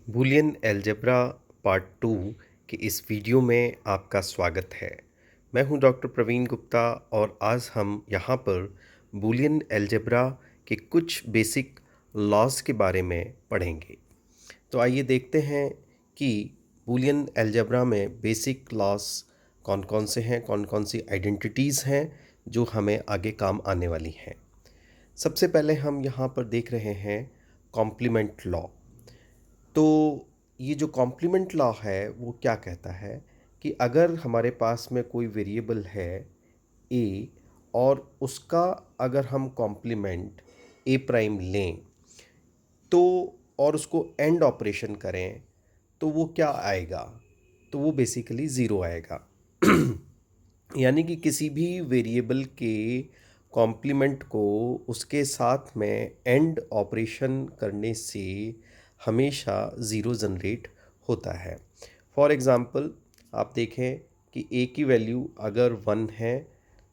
Boolean algebra part 2 के इस video में आपका स्वागत है। मैं हूं डॉक्टर प्रवीण गुप्ता और आज हम यहां पर बूलियन अलजेब्रा के कुछ बेसिक लॉज के बारे में पढ़ेंगे। तो आइए देखते हैं कि बूलियन अलजेब्रा में बेसिक लॉज कौन कौन से हैं, कौन कौन सी आइडेंटिटीज़ हैं जो हमें आगे काम आने वाली हैं। सबसे पहले हम यहाँ पर देख रहे हैं कॉम्प्लीमेंट लॉ। तो ये जो कॉम्प्लीमेंट लॉ है वो क्या कहता है कि अगर हमारे पास में कोई वेरिएबल है ए और उसका अगर हम कॉम्प्लीमेंट ए प्राइम लें तो और उसको एंड ऑपरेशन करें तो वो क्या आएगा, तो वो बेसिकली ज़ीरो आएगा। यानी कि किसी भी वेरिएबल के कॉम्प्लीमेंट को उसके साथ में एंड ऑपरेशन करने से हमेशा ज़ीरो जनरेट होता है। फॉर एग्ज़ाम्पल आप देखें कि ए की वैल्यू अगर 1 है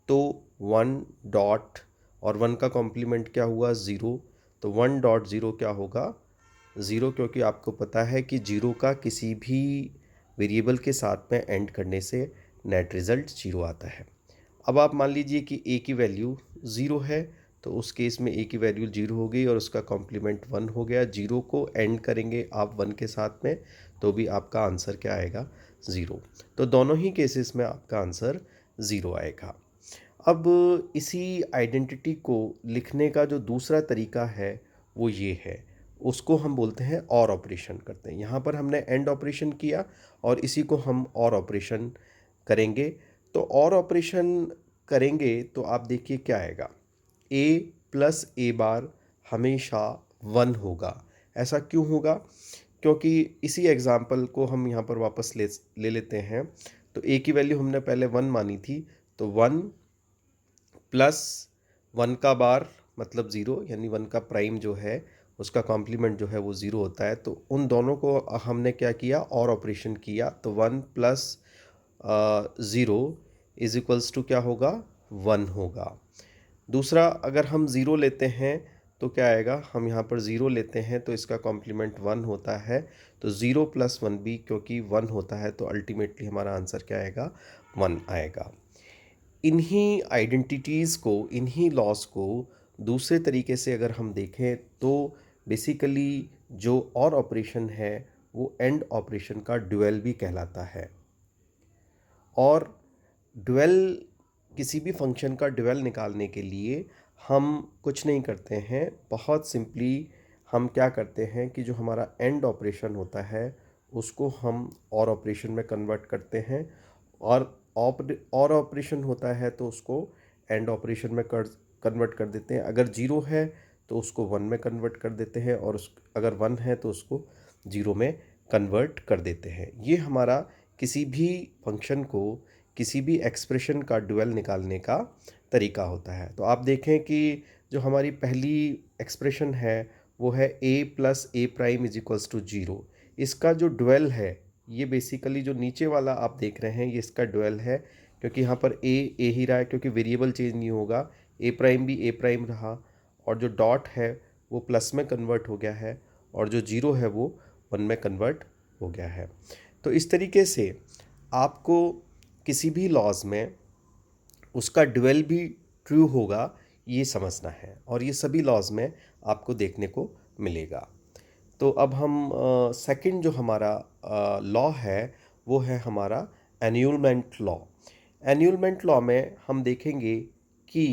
तो 1 डॉट और 1 का कॉम्प्लीमेंट क्या हुआ, ज़ीरो। तो 1 डॉट ज़ीरो क्या होगा, ज़ीरो, क्योंकि आपको पता है कि ज़ीरो का किसी भी वेरिएबल के साथ में एंड करने से नेट रिज़ल्ट ज़ीरो आता है। अब आप मान लीजिए कि ए की वैल्यू ज़ीरो है तो उस केस में ए की वैल्यू ज़ीरो हो गई और उसका कॉम्प्लीमेंट 1 हो गया। ज़ीरो को एंड करेंगे आप 1 के साथ में तो भी आपका आंसर क्या आएगा, ज़ीरो। तो दोनों ही केसेस में आपका आंसर ज़ीरो आएगा। अब इसी आइडेंटिटी को लिखने का जो दूसरा तरीका है वो ये है, उसको हम बोलते हैं और ऑपरेशन करते हैं। यहाँ पर हमने एंड ऑपरेशन किया और इसी को हम और ऑपरेशन करेंगे। तो और ऑपरेशन करेंगे तो आप देखिए क्या आएगा, ए प्लस ए बार हमेशा 1 होगा। ऐसा क्यों होगा, क्योंकि इसी एग्जाम्पल को हम यहाँ पर वापस ले लेते हैं। तो ए की वैल्यू हमने पहले 1 मानी थी, तो 1 प्लस 1 का बार मतलब ज़ीरो, यानी 1 का प्राइम जो है उसका कॉम्प्लीमेंट जो है वो ज़ीरो होता है। तो उन दोनों को हमने क्या किया, और ऑपरेशन किया। तो 1 plus zero is equals to क्या होगा, 1 होगा। दूसरा अगर हम ज़ीरो लेते हैं तो क्या आएगा, हम यहाँ पर ज़ीरो लेते हैं तो इसका कॉम्प्लीमेंट 1 होता है। तो ज़ीरो प्लस 1 भी क्योंकि 1 होता है तो अल्टीमेटली हमारा आंसर क्या आएगा, 1 आएगा। इन्हीं आइडेंटिटीज़ को, इन्हीं लॉस को दूसरे तरीके से अगर हम देखें तो बेसिकली जो और ऑपरेशन है वो एंड ऑपरेशन का ड्यूअल भी कहलाता है। और ड्यूअल, किसी भी फंक्शन का ड्यूअल निकालने के लिए हम कुछ नहीं करते हैं, बहुत सिंपली हम क्या करते हैं कि जो हमारा एंड ऑपरेशन होता है उसको हम और ऑपरेशन में कन्वर्ट करते हैं और ऑपरेशन होता है तो उसको एंड ऑपरेशन में कन्वर्ट कर देते हैं। अगर ज़ीरो है तो उसको 1 में कन्वर्ट कर देते हैं और उस अगर 1 है तो उसको ज़ीरो में कन्वर्ट कर देते हैं। ये हमारा किसी भी फंक्शन को, किसी भी एक्सप्रेशन का ड्यूअल निकालने का तरीका होता है। तो आप देखें कि जो हमारी पहली एक्सप्रेशन है वो है a plus a prime is equals to zero. इसका जो ड्यूअल है, ये बेसिकली जो नीचे वाला आप देख रहे हैं ये इसका ड्यूअल है, क्योंकि यहाँ पर ए ही रहा है, क्योंकि वेरिएबल चेंज नहीं होगा। ए प्राइम भी ए प्राइम रहा और जो डॉट है वो प्लस में कन्वर्ट हो गया है और जो ज़ीरो है वो 1 में कन्वर्ट हो गया है। तो इस तरीके से आपको किसी भी लॉज में उसका ड्यूअल भी ट्रू होगा ये समझना है, और ये सभी लॉज में आपको देखने को मिलेगा। तो अब हम सेकंड जो हमारा लॉ है वो है हमारा एन्यूलमेंट लॉ। एन्यूलमेंट लॉ में हम देखेंगे कि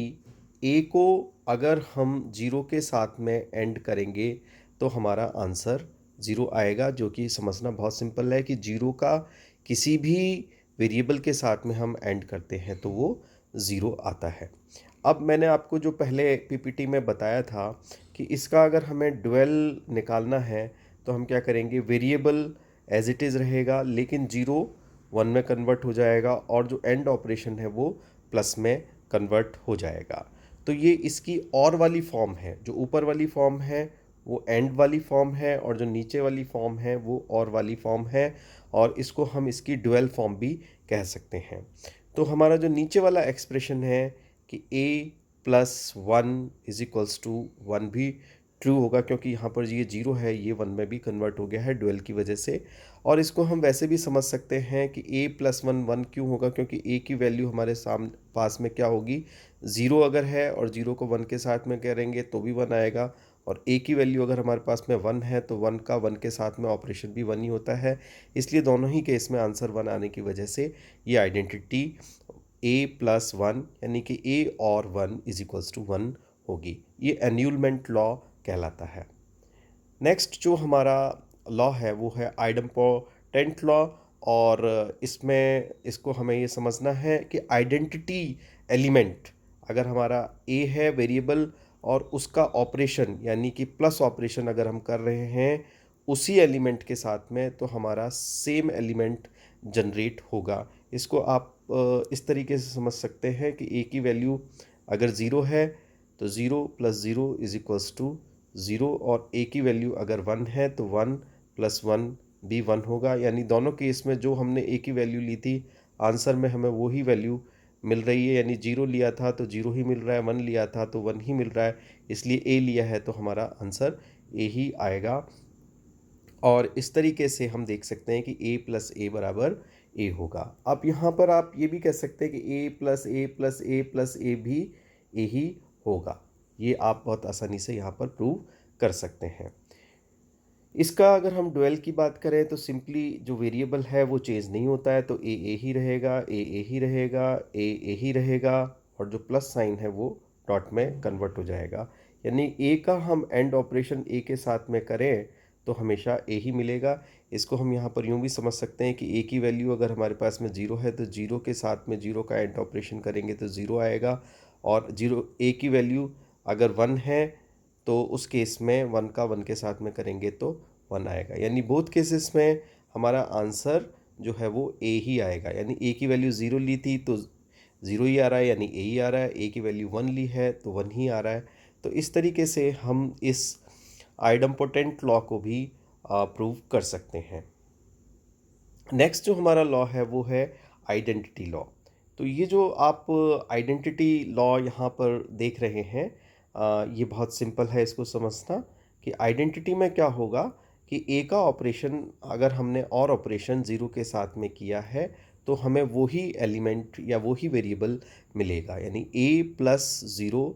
ए को अगर हम ज़ीरो के साथ में एंड करेंगे तो हमारा आंसर ज़ीरो आएगा, जो कि समझना बहुत सिंपल है कि ज़ीरो का किसी भी वेरिएबल के साथ में हम एंड करते हैं तो वो ज़ीरो आता है। अब मैंने आपको जो पहले पीपीटी में बताया था कि इसका अगर हमें ड्यूअल निकालना है तो हम क्या करेंगे, वेरिएबल एज इट इज़ रहेगा लेकिन ज़ीरो 1 में कन्वर्ट हो जाएगा और जो एंड ऑपरेशन है वो प्लस में कन्वर्ट हो जाएगा। तो ये इसकी और वाली फॉर्म है, जो ऊपर वाली फॉर्म है वो एंड वाली फॉर्म है और जो नीचे वाली फॉर्म है वो और वाली फॉर्म है, और इसको हम इसकी ड्यूअल फॉर्म भी कह सकते हैं। तो हमारा जो नीचे वाला एक्सप्रेशन है कि a plus 1 is equals to 1 भी ट्रू होगा, क्योंकि यहाँ पर ये 0 है, ये 1 में भी कन्वर्ट हो गया है डुअल की वजह से। और इसको हम वैसे भी समझ सकते हैं कि a प्लस 1 1 क्यों होगा, क्योंकि a की वैल्यू हमारे पास में क्या होगी, 0 अगर है और 0 को 1 के साथ में करेंगे तो भी 1 आएगा, और a की वैल्यू अगर हमारे पास में 1 है तो 1 का 1 के साथ में ऑपरेशन भी 1 ही होता है। इसलिए दोनों ही केस में आंसर 1 आने की वजह से ये आइडेंटिटी a प्लस 1 यानी कि a और 1 इज इक्वल्स टू 1 होगी। ये एन्यूलमेंट लॉ कहलाता है। नेक्स्ट जो हमारा लॉ है वो है आइडेम्पोटेंट लॉ, और इसमें इसको हमें ये समझना है कि आइडेंटिटी एलिमेंट अगर हमारा ए है वेरिएबल और उसका ऑपरेशन यानी कि प्लस ऑपरेशन अगर हम कर रहे हैं उसी एलिमेंट के साथ में, तो हमारा सेम एलिमेंट जनरेट होगा। इसको आप इस तरीके से समझ सकते हैं कि ए की वैल्यू अगर ज़ीरो है तो zero plus zero is equals to zero, और ए की वैल्यू अगर 1 है तो 1 प्लस 1 भी 1 होगा। यानी दोनों केस में जो हमने ए की वैल्यू ली थी आंसर में हमें वही वैल्यू मिल रही है, यानी 0 लिया था तो 0 ही मिल रहा है, 1 लिया था तो 1 ही मिल रहा है, इसलिए ए लिया है तो हमारा आंसर ए ही आएगा। और इस तरीके से हम देख सकते हैं कि a प्लस ए बराबर ए होगा। अब यहाँ पर आप ये भी कह सकते हैं कि a plus A plus A plus A भी ए ही होगा। ये आप बहुत आसानी से यहाँ पर प्रूव कर सकते हैं। इसका अगर हम डुअल की बात करें तो सिंपली जो वेरिएबल है वो चेंज नहीं होता है, तो ए ही रहेगा, ए ही रहेगा, ए ही रहेगा, और जो प्लस साइन है वो डॉट में कन्वर्ट हो जाएगा। यानी ए का हम एंड ऑपरेशन ए के साथ में करें तो हमेशा ए ही मिलेगा। इसको हम यहाँ पर यूँ भी समझ सकते हैं कि ए की वैल्यू अगर हमारे पास में 0 है तो 0 के साथ में 0 का एंड ऑपरेशन करेंगे तो 0 आएगा, और 0 ए की वैल्यू अगर 1 है तो उस केस में 1 का 1 के साथ में करेंगे तो 1 आएगा। यानी बोथ केसेस में हमारा आंसर जो है वो ए ही आएगा। यानी ए की वैल्यू 0 ली थी तो 0 ही आ रहा है, यानी ए ही आ रहा है, ए की वैल्यू 1 ली है तो 1 ही आ रहा है। तो इस तरीके से हम इस आइडेम्पोटेंट लॉ को भी प्रूव कर सकते हैं। नेक्स्ट जो हमारा लॉ है वो है आइडेंटिटी लॉ। तो ये जो आप आइडेंटिटी लॉ यहाँ पर देख रहे हैं, ये बहुत सिंपल है इसको समझना कि आइडेंटिटी में क्या होगा कि ए का ऑपरेशन अगर हमने और ऑपरेशन 0 के साथ में किया है तो हमें वही एलिमेंट या वही वेरिएबल मिलेगा। यानी ए प्लस 0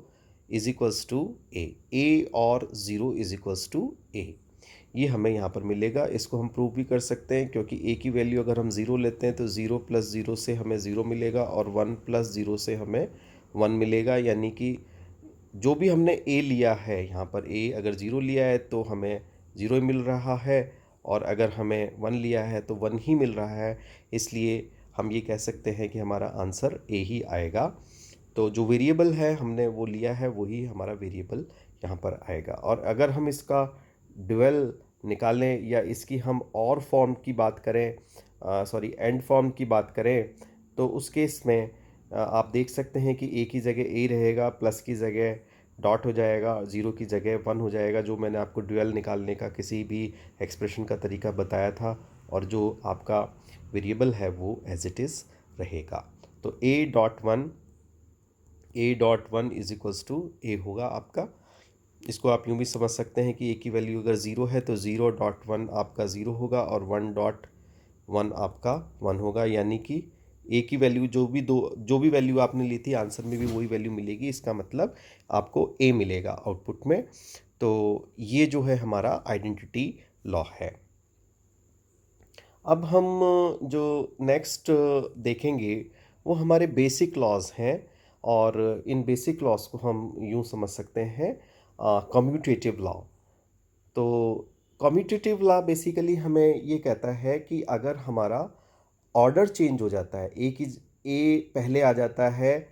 इज इक्वल्स टू ए और 0 इज इक्वल्स टू ए, ये हमें यहाँ पर मिलेगा। इसको हम प्रूव भी कर सकते हैं क्योंकि ए की वैल्यू अगर हम 0 लेते हैं तो 0 प्लस 0 से हमें 0 मिलेगा और 1 प्लस 0 से हमें 1 मिलेगा। यानी कि जो भी हमने ए लिया है यहाँ पर ए अगर 0 लिया है तो हमें 0 ही मिल रहा है, और अगर हमें 1 लिया है तो 1 ही मिल रहा है। इसलिए हम ये कह सकते हैं कि हमारा आंसर ए ही आएगा। तो जो वेरिएबल है हमने वो लिया है वही हमारा वेरिएबल यहाँ पर आएगा। और अगर हम इसका ड्यूअल निकालें या इसकी हम और फॉर्म की बात करें, एंड फॉर्म की बात करें, तो उस केस में आप देख सकते हैं कि ए की जगह ए रहेगा, प्लस की जगह डॉट हो जाएगा, ज़ीरो की जगह 1 हो जाएगा, जो मैंने आपको ड्यूअल निकालने का किसी भी एक्सप्रेशन का तरीका बताया था, और जो आपका वेरिएबल है वो एज इट इज़ रहेगा। तो A dot one is equals to A होगा आपका। इसको आप यूँ भी समझ सकते हैं कि ए की वैल्यू अगर 0 है तो 0.1 आपका 0 होगा और 1.1 आपका 1 होगा। यानी कि ए की वैल्यू जो भी वैल्यू आपने ली थी आंसर में भी वही वैल्यू मिलेगी। इसका मतलब आपको ए मिलेगा आउटपुट में। तो ये जो है हमारा आइडेंटिटी लॉ है। अब हम जो नेक्स्ट देखेंगे वो हमारे बेसिक लॉज हैं, और इन बेसिक लॉज को हम यूँ समझ सकते हैं कम्यूटेटिव लॉ। तो कम्यूटेटिव लॉ बेसिकली हमें ये कहता है कि अगर हमारा ऑर्डर चेंज हो जाता है, ए पहले आ जाता है,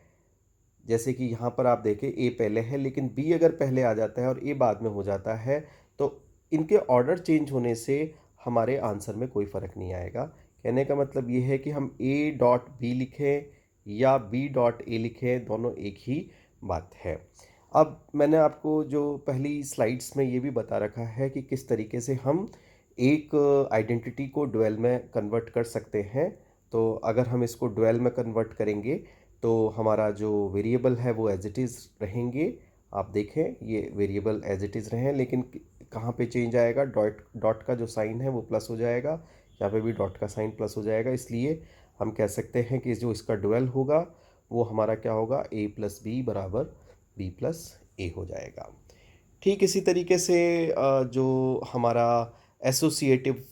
जैसे कि यहाँ पर आप देखें ए पहले है लेकिन बी अगर पहले आ जाता है और ए बाद में हो जाता है, तो इनके ऑर्डर चेंज होने से हमारे आंसर में कोई फ़र्क नहीं आएगा। कहने का मतलब ये है कि हम ए डॉट बी लिखें या बी डॉट ए लिखें, दोनों एक ही बात है। अब मैंने आपको जो पहली स्लाइड्स में ये भी बता रखा है कि किस तरीके से हम एक आइडेंटिटी को डुअल में कन्वर्ट कर सकते हैं। तो अगर हम इसको डुअल में कन्वर्ट करेंगे तो हमारा जो वेरिएबल है वो एज इट इज़ रहेंगे, आप देखें ये वेरिएबल एज इट इज़ रहे, लेकिन कहाँ पे चेंज आएगा, डॉट डॉट का जो साइन है वो प्लस हो जाएगा, यहाँ पे भी डॉट का साइन प्लस हो जाएगा। इसलिए हम कह सकते हैं कि जो इसका डुअल होगा वो हमारा क्या होगा, a प्लस बी बराबर b प्लस ए हो जाएगा। ठीक इसी तरीके से जो हमारा एसोसिएटिव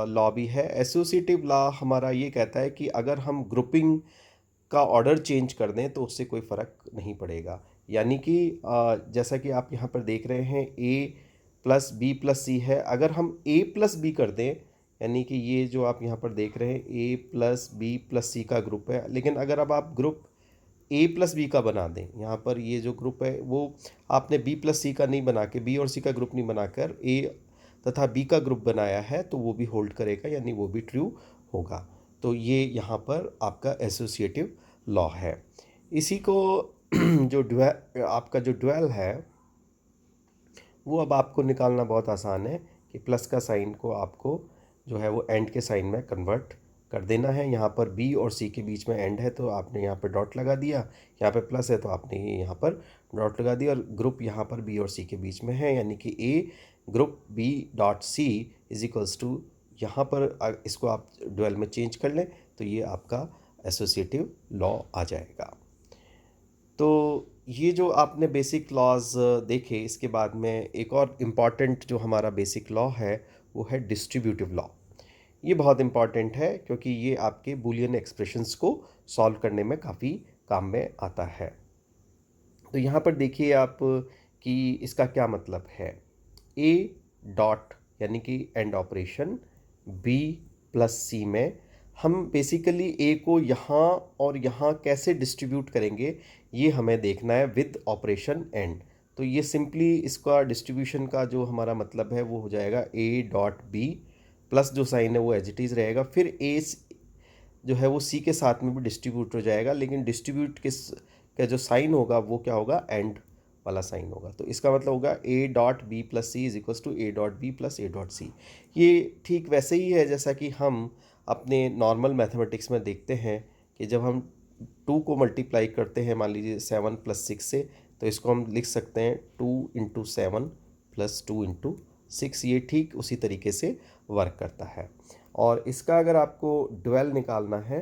लॉ भी है। एसोसिएटिव लॉ हमारा ये कहता है कि अगर हम ग्रुपिंग का ऑर्डर चेंज कर दें तो उससे कोई फ़र्क नहीं पड़ेगा। यानी कि जैसा कि आप यहाँ पर देख रहे हैं a प्लस बी प्लस सी है, अगर हम a प्लस बी कर दें, यानी कि ये जो आप यहाँ पर देख रहे हैं a प्लस बी प्लस सी का ग्रुप है, लेकिन अगर अब आप ग्रुप a प्लस बी का बना दें, यहाँ पर ये जो ग्रुप है वो आपने b प्लस सी का नहीं बना के, b और c का ग्रुप नहीं बनाकर a तथा b का ग्रुप बनाया है, तो वो भी होल्ड करेगा, यानी वो भी ट्रू होगा। तो ये यहाँ पर आपका एसोसिएटिव लॉ है। इसी को जो आपका जो डुअल है वो अब आपको निकालना बहुत आसान है कि प्लस का साइन को आपको जो है वो एंड के साइन में कन्वर्ट कर देना है। यहाँ पर बी और सी के बीच में एंड है तो आपने यहाँ पर डॉट लगा दिया, यहाँ पे प्लस है तो आपने यहाँ पर डॉट लगा दिया, और ग्रुप यहाँ पर बी और सी के बीच में है, यानी कि A group B dot C is equals to, यहाँ पर इसको आप डुअल में चेंज कर लें तो ये आपका एसोसिएटिव लॉ आ जाएगा। तो ये जो आपने बेसिक लॉज देखे, इसके बाद में एक और इम्पॉर्टेंट जो हमारा बेसिक लॉ है वो है डिस्ट्रीब्यूटिव लॉ। ये बहुत इम्पॉर्टेंट है क्योंकि ये आपके बूलियन एक्सप्रेशंस को सॉल्व करने में काफ़ी काम में आता है। तो यहाँ पर देखिए आप कि इसका क्या मतलब है। a डॉट यानी कि एंड ऑपरेशन b प्लस सी में हम बेसिकली a को यहाँ और यहाँ कैसे डिस्ट्रीब्यूट करेंगे ये हमें देखना है विद ऑपरेशन एंड। तो ये सिंपली इसका डिस्ट्रीब्यूशन का जो हमारा मतलब है वो हो जाएगा a डॉट बी प्लस जो साइन है वो एज इट इज़ रहेगा, फिर a जो है वो c के साथ में भी डिस्ट्रीब्यूट हो जाएगा, लेकिन डिस्ट्रीब्यूट का जो साइन होगा वो क्या होगा, एंड वाला साइन होगा। तो इसका मतलब होगा a dot b plus c is equals to a dot b plus a dot c. ये ठीक वैसे ही है जैसा कि हम अपने नॉर्मल मैथमेटिक्स में देखते हैं कि जब हम 2 को मल्टीप्लाई करते हैं, मान लीजिए 7 प्लस 6 से, तो इसको हम लिख सकते हैं 2 इंटू 7 प्लस 2 इंटू 6। ये ठीक उसी तरीके से वर्क करता है। और इसका अगर आपको डुअल निकालना है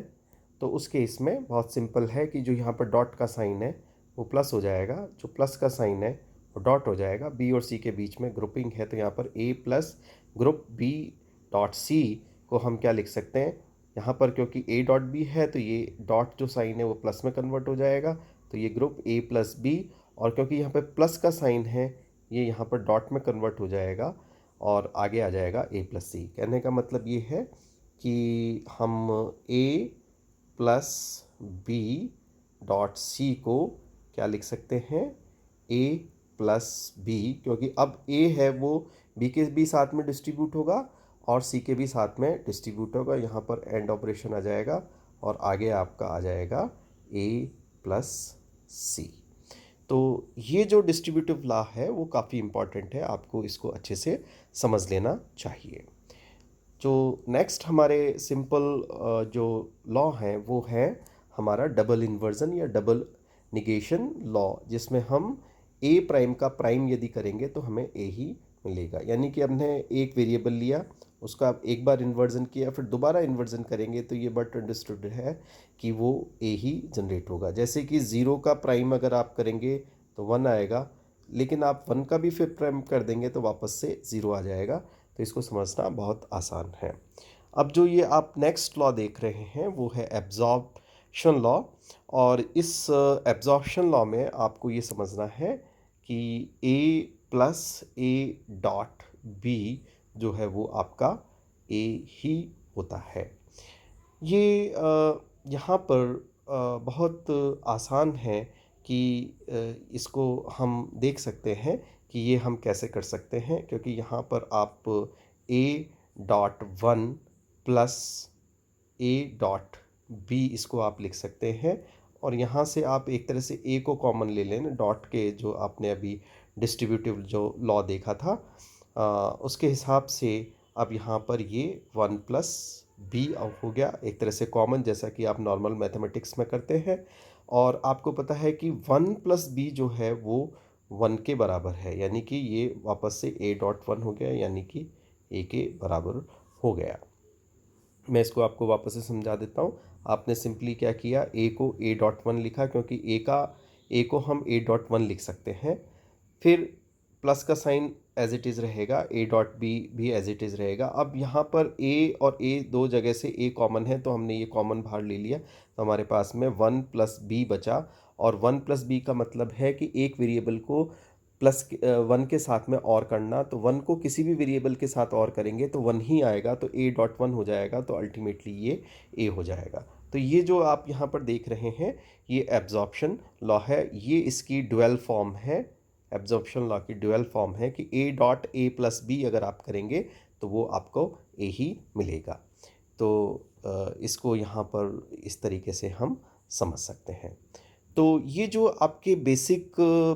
तो उस केस में बहुत सिंपल है कि जो यहाँ पर डॉट का साइन है वो प्लस हो जाएगा, जो प्लस का साइन है वो डॉट हो जाएगा। बी और सी के बीच में ग्रुपिंग है तो यहाँ पर a plus group B dot c को हम क्या लिख सकते हैं, यहाँ पर क्योंकि a डॉट बी है तो ये डॉट जो साइन है वो प्लस में कन्वर्ट हो जाएगा, तो ये ग्रुप a प्लस बी, और क्योंकि यहाँ पे प्लस का साइन है ये यहाँ पर डॉट में कन्वर्ट हो जाएगा और आगे आ जाएगा a प्लस सी। कहने का मतलब ये है कि हम a plus b dot c को क्या लिख सकते हैं, a प्लस बी, क्योंकि अब a है वो b के भी साथ में डिस्ट्रीब्यूट होगा और c के भी साथ में डिस्ट्रीब्यूट होगा। यहाँ पर एंड ऑपरेशन आ जाएगा और आगे आपका आ जाएगा a प्लस सी। तो ये जो डिस्ट्रीब्यूटिव लॉ है वो काफ़ी इम्पॉर्टेंट है, आपको इसको अच्छे से समझ लेना चाहिए। जो नेक्स्ट हमारे सिंपल जो लॉ है वो है हमारा डबल इन्वर्जन या डबल निगेशन लॉ, जिसमें हम a प्राइम का प्राइम यदि करेंगे तो हमें a ही मिलेगा। यानी कि हमने एक वेरिएबल लिया, उसका आप एक बार इन्वर्जन किया, फिर दोबारा इन्वर्जन करेंगे तो ये बट अंडरस्टूड है कि वो a ही जनरेट होगा। जैसे कि 0 का प्राइम अगर आप करेंगे तो 1 आएगा, लेकिन आप 1 का भी फिर प्राइम कर देंगे तो वापस से 0 आ जाएगा। तो इसको समझना बहुत आसान है। अब जो ये आप नेक्स्ट लॉ देख रहे हैं वो है एब्जॉर्प्शन लॉ, और इस एब्जॉर्प्शन लॉ में आपको ये समझना है कि a plus a dot b जो है वो आपका a ही होता है। ये यहाँ पर बहुत आसान है कि इसको हम देख सकते हैं कि ये हम कैसे कर सकते हैं, क्योंकि यहाँ पर आप a dot 1 plus a dot b इसको आप लिख सकते हैं, और यहाँ से आप एक तरह से a को कॉमन ले लें डॉट के, जो आपने अभी डिस्ट्रीब्यूटिव जो लॉ देखा था उसके हिसाब से। अब यहाँ पर ये 1 प्लस बी हो गया एक तरह से कॉमन, जैसा कि आप नॉर्मल मैथमेटिक्स में करते हैं। और आपको पता है कि 1 प्लस बी जो है वो 1 के बराबर है, यानी कि ये वापस से a डॉट 1 हो गया, यानी कि a के बराबर हो गया। मैं इसको आपको वापस से समझा देता हूँ। आपने सिंपली क्या किया, a को a डॉट 1 लिखा, क्योंकि a को हम a डॉट 1 लिख सकते हैं। फिर प्लस का साइन एज इट इज़ रहेगा, a डॉट b भी एज इट इज़ रहेगा। अब यहाँ पर a और a दो जगह से a कॉमन है, तो हमने ये कॉमन बाहर ले लिया, तो हमारे पास में 1 प्लस b बचा। और 1 प्लस b का मतलब है कि एक वेरिएबल को प्लस 1 के साथ में और करना, तो 1 को किसी भी वेरिएबल के साथ और करेंगे तो 1 ही आएगा, तो a डॉट 1 हो जाएगा, तो अल्टीमेटली ये a हो जाएगा। तो ये जो आप यहाँ पर देख रहे हैं, ये एब्जॉर्प्शन लॉ है, ये इसकी ड्यूअल फॉर्म है। एब्जॉर्प्शन लॉ की ड्यूअल फॉर्म है कि a dot a plus b अगर आप करेंगे तो वो आपको a ही मिलेगा। तो इसको यहाँ पर इस तरीके से हम समझ सकते हैं। तो ये जो आपके बेसिक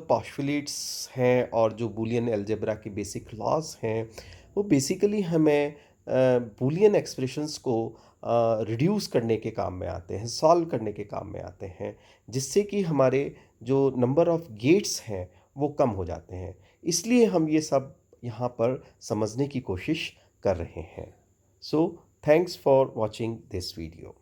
पोस्टुलेट्स हैं और जो बूलियन अलजेब्रा के बेसिक लॉज हैं, वो बेसिकली हमें बूलियन एक्सप्रेशंस को रिड्यूस करने के काम में आते हैं, सॉल्व करने के काम में आते हैं, जिससे कि हमारे जो नंबर ऑफ गेट्स हैं वो कम हो जाते हैं। इसलिए हम ये सब यहाँ पर समझने की कोशिश कर रहे हैं। So thanks for watching this video.